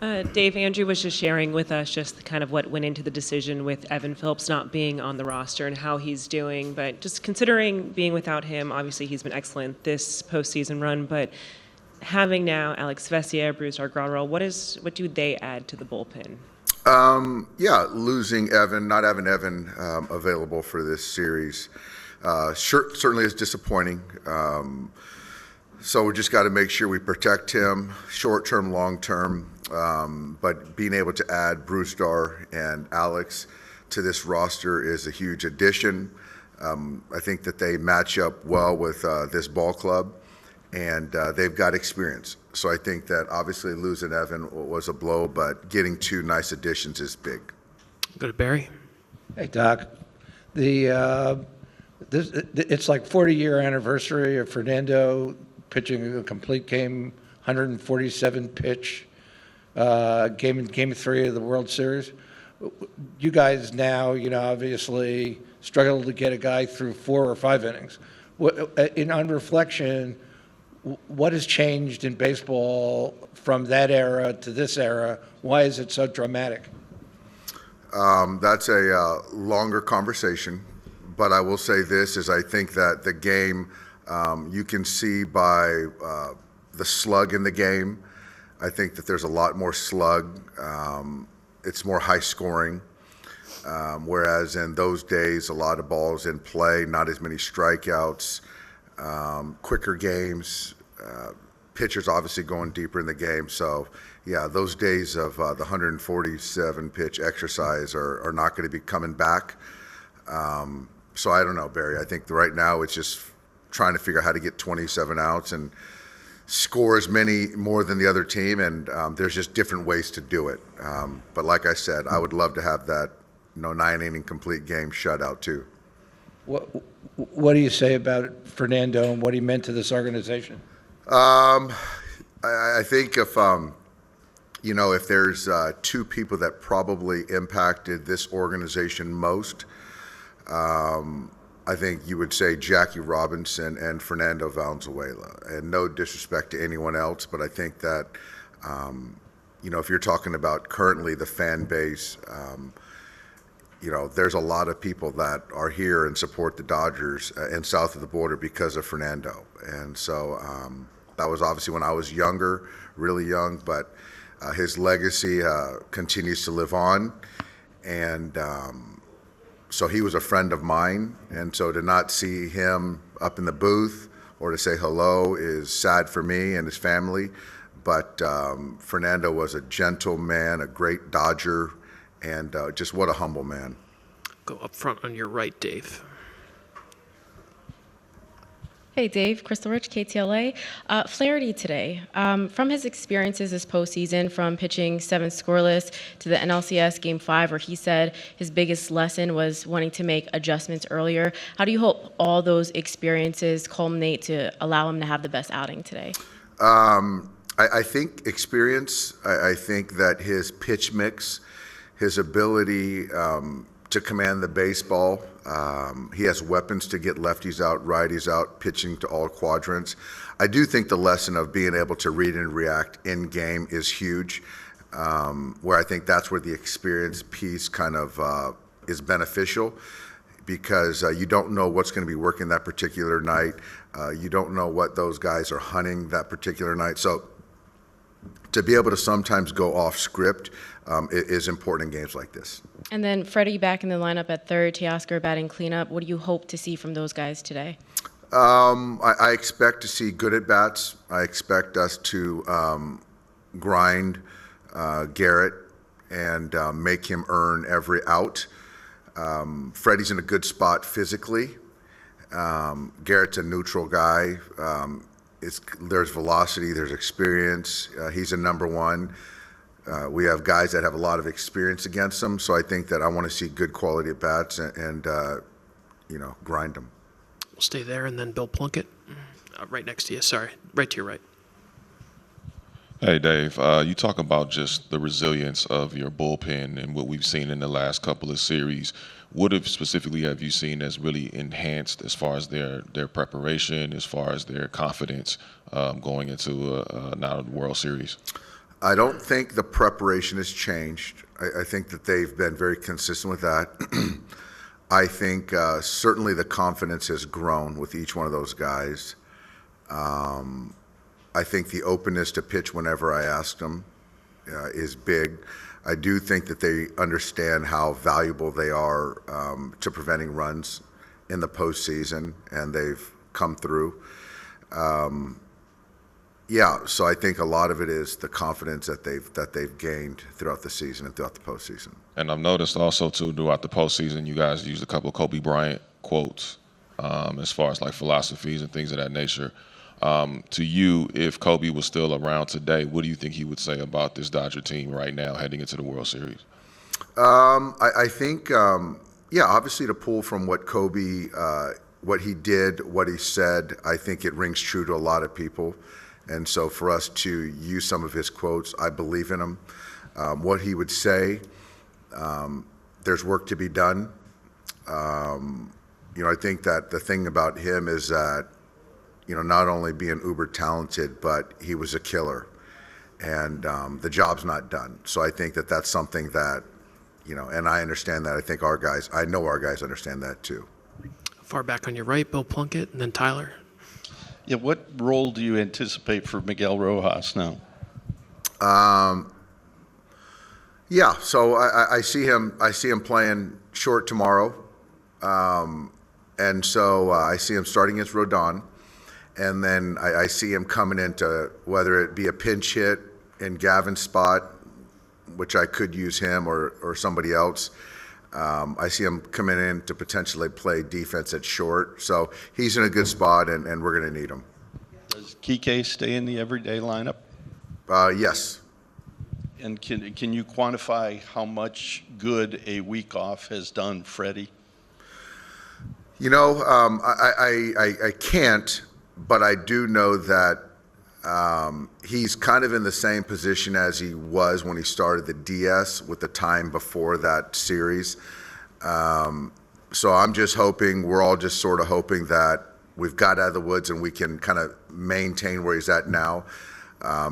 Dave, Andrew was just sharing with us just kind of what went into the decision with Evan Phillips not being on the roster and how he's doing. But just considering being without him, obviously he's been excellent this postseason run. But having now Alex Vesia, Brusdar Graterol, what do they add to the bullpen? Yeah, losing Evan, not having Evan available for this series, certainly is disappointing. So we just got to make sure we protect him, short-term, long-term. But being able to add Brusdar and Alex to this roster is a huge addition. I think that they match up well with this ball club, and they've got experience. So I think that obviously losing Evan was a blow, but getting two nice additions is big. Go to Barry. Hey, Doc. It's like 40-year anniversary of Fernando pitching a complete game, 147 pitch. Game 3 of the World Series. You guys now, obviously struggle to get a guy through 4 or 5 innings. On reflection, what has changed in baseball from that era to this era? Why is it so dramatic? That's a longer conversation, but I will say this, is I think that the game, you can see by the slug in the game. I think that there's a lot more slug. It's more high scoring. Whereas in those days, a lot of balls in play, not as many strikeouts, quicker games, pitchers obviously going deeper in the game. So, yeah, those days of the 147 pitch exercise are not going to be coming back. So I don't know, Barry. I think right now it's just trying to figure out how to get 27 outs and score as many more than the other team, and there's just different ways to do it. But like I said, I would love to have that 9-inning complete game shutout too. What do you say about Fernando and what he meant to this organization? I think if there's 2 people that probably impacted this organization most, I think you would say Jackie Robinson and Fernando Valenzuela. And no disrespect to anyone else, but I think that, if you're talking about currently the fan base, there's a lot of people that are here and support the Dodgers and south of the border because of Fernando. And so that was obviously when I was younger, really young, but his legacy continues to live on. And so he was a friend of mine, and so to not see him up in the booth or to say hello is sad for me and his family. But Fernando was a gentle man, a great Dodger, and just what a humble man. Go up front on your right, Dave. Hey, Dave. Crystal Rich, KTLA. Flaherty today. From his experiences this postseason, from pitching 7 scoreless to the NLCS Game 5, where he said his biggest lesson was wanting to make adjustments earlier, how do you hope all those experiences culminate to allow him to have the best outing today? I think experience. I think that his pitch mix, his ability to command the baseball. He has weapons to get lefties out, righties out, pitching to all quadrants. I do think the lesson of being able to read and react in game is huge, where I think that's where the experience piece kind of is beneficial, because you don't know what's going to be working that particular night. You don't know what those guys are hunting that particular night. So to be able to sometimes go off script is important in games like this. And then Freddie back in the lineup at third, Teoscar batting cleanup. What do you hope to see from those guys today? I expect to see good at-bats. I expect us to grind Garrett and make him earn every out. Freddie's in a good spot physically. Garrett's a neutral guy. There's velocity, there's experience. He's a number 1. We have guys that have a lot of experience against them, so I think that I want to see good quality at bats and grind them. We'll stay there, and then Bill Plunkett, right next to you. Sorry, right to your right. Hey, Dave. You talk about just the resilience of your bullpen and what we've seen in the last couple of series. What specifically have you seen that's really enhanced as far as their preparation, as far as their confidence going into now the World Series? I don't think the preparation has changed. I think that they've been very consistent with that. I think certainly the confidence has grown with each one of those guys. I think the openness to pitch whenever I ask them is big. I do think that they understand how valuable they are to preventing runs in the postseason, and they've come through. Yeah, so I think a lot of it is the confidence that they've gained throughout the season and throughout the postseason. And I've noticed also too throughout the postseason, you guys used a couple of Kobe Bryant quotes as far as like philosophies and things of that nature. To you, if Kobe was still around today, what do you think he would say about this Dodger team right now heading into the World Series? I think, yeah, obviously to pull from what Kobe, what he did, what he said, I think it rings true to a lot of people. And so for us to use some of his quotes, I believe in him. What he would say, there's work to be done. I think that the thing about him is that, not only being uber talented, but he was a killer. And the job's not done. So I think that that's something that, and I understand that. I know our guys understand that too. Far back on your right, Bill Plunkett, and then Tyler. Yeah, what role do you anticipate for Miguel Rojas now? Yeah, so I see him playing short tomorrow, and so I see him starting against Rodon, and then I see him coming into whether it be a pinch hit in Gavin's spot, which I could use him or somebody else. I see him coming in to potentially play defense at short, so he's in a good spot, and we're going to need him. Does Kike stay in the everyday lineup? Yes. And can you quantify how much good a week off has done Freddie? I can't, but I do know that he's kind of in the same position as he was when he started the DS with the time before that series. So I'm just hoping, we're all just sort of hoping that we've got out of the woods and we can kind of maintain where he's at now.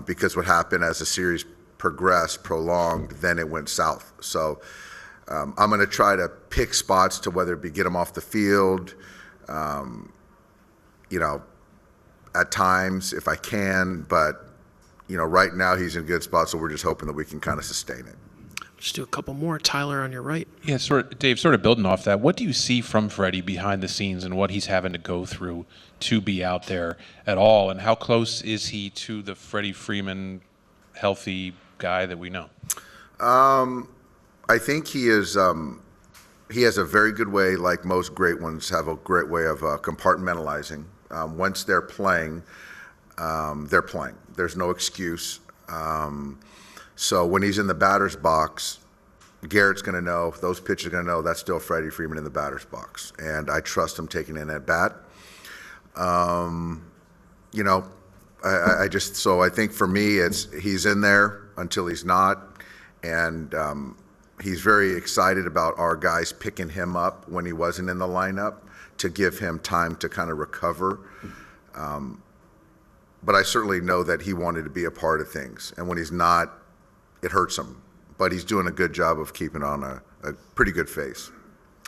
Because what happened as the series progressed, prolonged, then it went south. So I'm going to try to pick spots to whether it be get him off the field, at times if I can, but right now he's in a good spot, so we're just hoping that we can kind of sustain it. Just do a couple more. Tyler on your right. Yeah, Dave, sort of building off that, what do you see from Freddie behind the scenes and what he's having to go through to be out there at all, and how close is he to the Freddie Freeman healthy guy that we know? I think he is. He has a very good way, like most great ones have a great way of compartmentalizing. Once they're playing, they're playing. There's no excuse. So when he's in the batter's box, Garrett's going to know, those pitchers are going to know that's still Freddie Freeman in the batter's box. And I trust him taking in at bat. So I think for me, he's in there until he's not. And he's very excited about our guys picking him up when he wasn't in the lineup to give him time to kind of recover. But I certainly know that he wanted to be a part of things. And when he's not, it hurts him. But he's doing a good job of keeping on a pretty good face.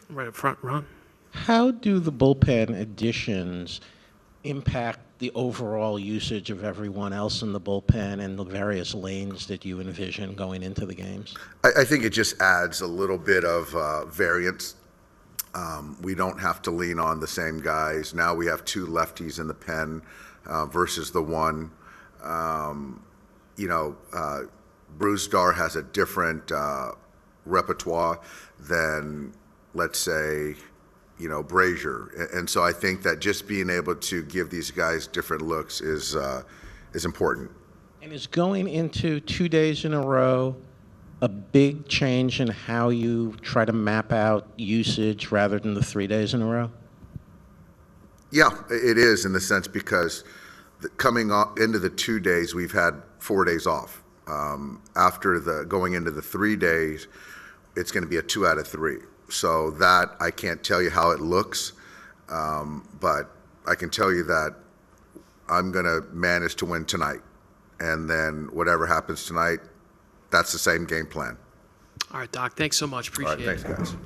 Right up front, Ron. How do the bullpen additions impact the overall usage of everyone else in the bullpen and the various lanes that you envision going into the games? I think it just adds a little bit of variance. We don't have to lean on the same guys. Now we have two lefties in the pen versus the one. Brusdar has a different repertoire than, let's say, Brazier. And so I think that just being able to give these guys different looks is important. And is going into 2 days in a row a big change in how you try to map out usage rather than the 3 days in a row? Yeah, it is in the sense because coming into the 2 days, we've had 4 days off. After going into the 3 days, it's going to be a 2 out of 3. So that I can't tell you how it looks, but I can tell you that I'm going to manage to win tonight. and then whatever happens tonight, that's the same game plan. All right, Doc, thanks so much. All right, Appreciate it. thanks, guys.